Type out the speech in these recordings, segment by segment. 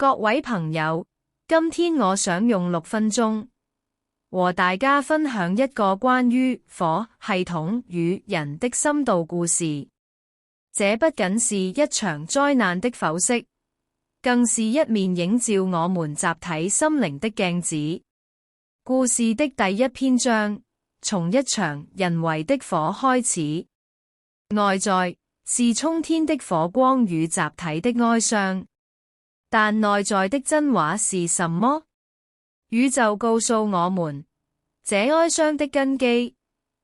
各位朋友，今天我想用6分鐘和大家分享一個關於火系統與人的深度故事。這不僅是一場災難的剖析，更是一面映照我們集體心靈的鏡子。故事的第一篇章，從一場人為的火開始。外在是沖天的火光與集體的哀傷，但內在的真話是什麼？宇宙告訴我們，這哀傷的根基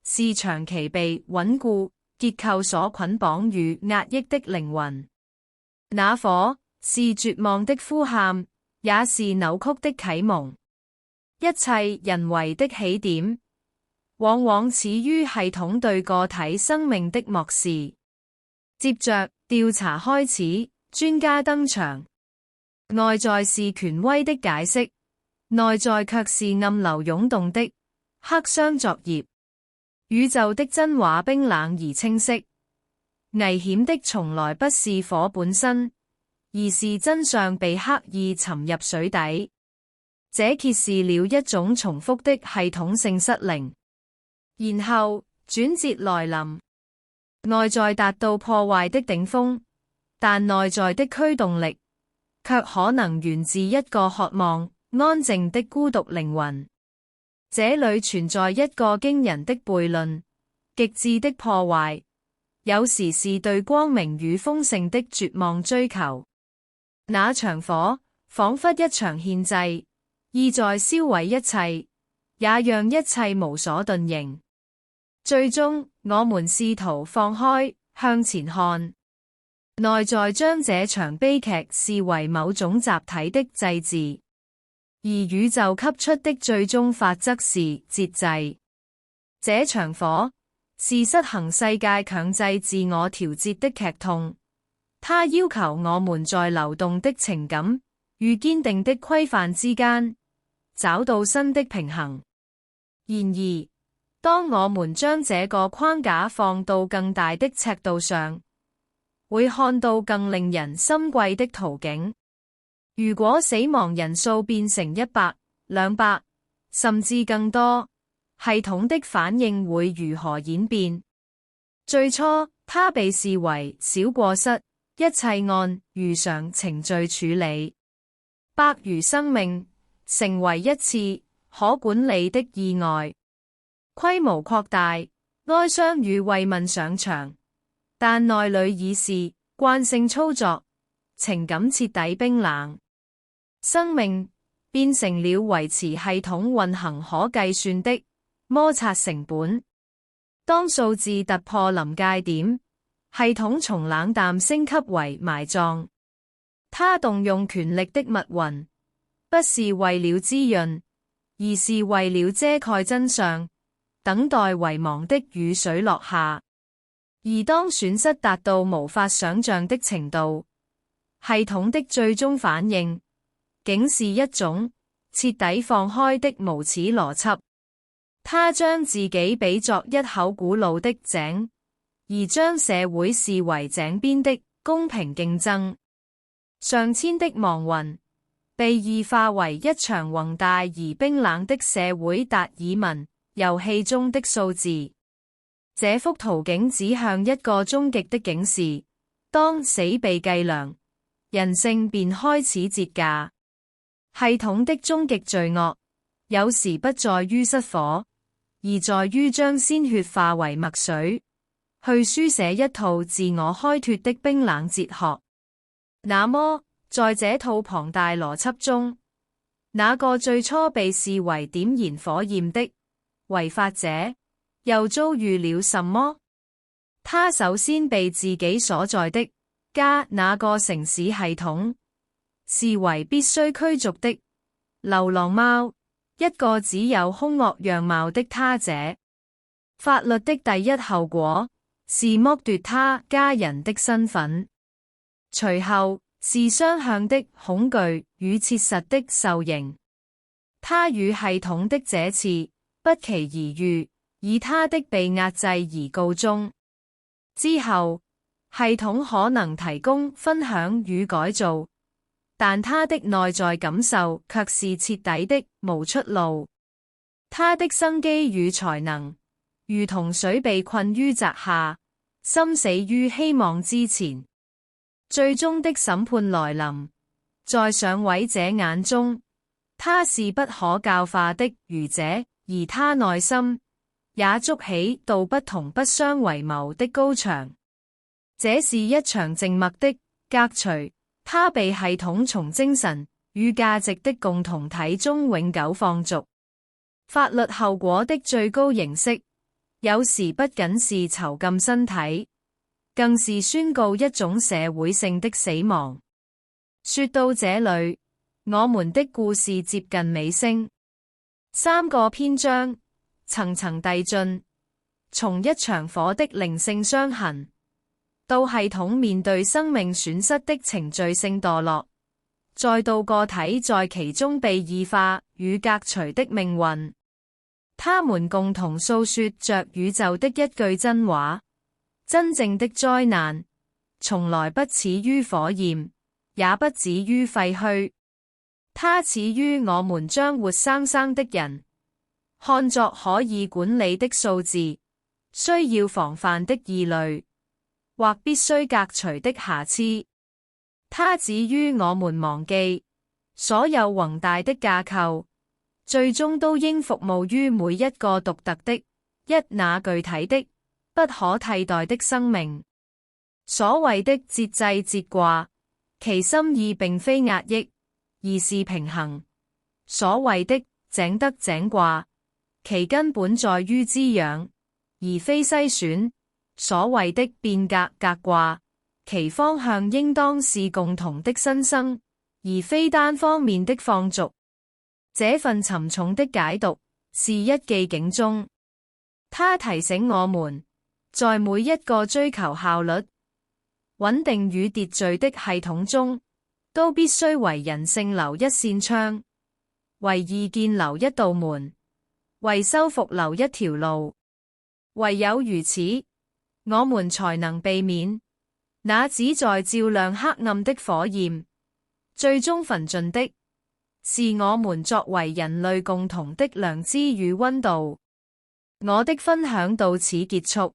是長期被穩固結構所捆綁與壓抑的靈魂。那火是絕望的呼喊，也是扭曲的啟蒙。一切人為的起點，往往始於系統對個體生命的漠視。接着調查開始，專家登場。外在是權威的解釋，內在卻是暗流湧動的黑箱作業。宇宙的真話冰冷而清晰。危險的從來不是火本身，而是真相被刻意沉入水底。這揭示了一種重複的系統性失靈。然後轉折來臨，外在達到破壞的頂峰，但內在的驅動力卻可能源自一個渴望安靜的孤獨靈魂。這裏存在一個驚人的悖論，極致的破壞，有時是對光明與豐盛的絕望追求。那場火仿佛一場獻祭，意在燒毀一切，也讓一切無所遁形。最終，我們試圖放開，向前看，內在將這場悲劇視為某種集體的祭祀，而宇宙給出的最終法則是節制。這場火是失衡世界強制自我調節的劇痛，它要求我們在流動的情感與堅定的規範之間找到新的平衡。然而，當我們將這個框架放到更大的尺度上，會看到更令人心悸的圖景。如果死亡人數變成100、200，甚至更多，系統的反應會如何演變？最初，它被視為小過失，一切按如常程序處理。百餘生命成為一次可管理的意外，規模擴大，哀傷與慰問上場，但內裏已是慣性操作，情感徹底冰冷。生命變成了維持系統運行可計算的摩擦成本。當數字突破臨界點，系統從冷淡升級為埋葬。它動用權力的密雲，不是為了滋潤，而是為了遮蓋真相，等待遺忘的雨水落下。而當損失達到無法想象的程度，系統的最終反應竟是一種徹底放開的無恥邏輯。它將自己比作一口古老的井，而將社會視為井邊的公平競爭。上千的亡魂被異化為一場宏大而冰冷的社會達爾文遊戲中的數字。這幅圖景指向一個終極的警示：當死被計量，人性便開始折價。系統的終極罪惡，有時不在於失火，而在於將鮮血化為墨水，去書寫一套自我開脫的冰冷哲學。那麼，在這套龐大邏輯中，那個最初被視為點燃火焰的違法者，又遭遇了什麼？他首先被自己所在的家那個城市系統視為必須驅逐的流浪貓，一個只有兇惡樣貌的他者。法律的第一後果是剝奪他家人的身份，隨後是雙向的恐懼與切實的受刑。他與系統的這次不期而遇，以他的被壓制而告終。之後，系統可能提供分享與改造，但他的內在感受卻是徹底的無出路。他的生機與才能，如同水被困於澤下，心死於希望之前。最終的審判來臨，在上位者眼中，他是不可教化的愚者，而他內心也築起道不同不相為謀的高牆。這是一場靜默的革除，他被系統從精神與價值的共同體中永久放逐。法律後果的最高形式，有時不僅是囚禁身體，更是宣告一種社會性的死亡。說到這裏，我們的故事接近尾聲。3個篇章，層層遞進，從一場火的靈性傷痕，到系統面對生命損失的程序性墮落，再到個體在其中被異化與革除的命運。他們共同訴說着宇宙的一句真話：真正的災難，從來不始於火焰，也不止於廢墟。它始於我們將活生生的人看作可以管理的數字，需要防範的異類，或必須革除的瑕疵。它始於我們忘記所有宏大的架構，最終都應服務於每一個獨特的、一那具體的、不可替代的生命。所謂的節制節卦，其心意並非壓抑，而是平衡。所謂的井得井卦，其根本在於滋養，而非篩選。所謂的變革革卦，其方向應當是共同的新生，而非單方面的放逐。這份沉重的解讀是一記警鐘，它提醒我們，在每一個追求效率、穩定與秩序的系統中，都必須為人性留一扇窗，為意見留一道門，為修復留一條路。唯有如此，我們才能避免那旨在照亮黑暗的火焰，最終焚盡的是我們作為人類共同的良知與溫度。我的分享到此結束。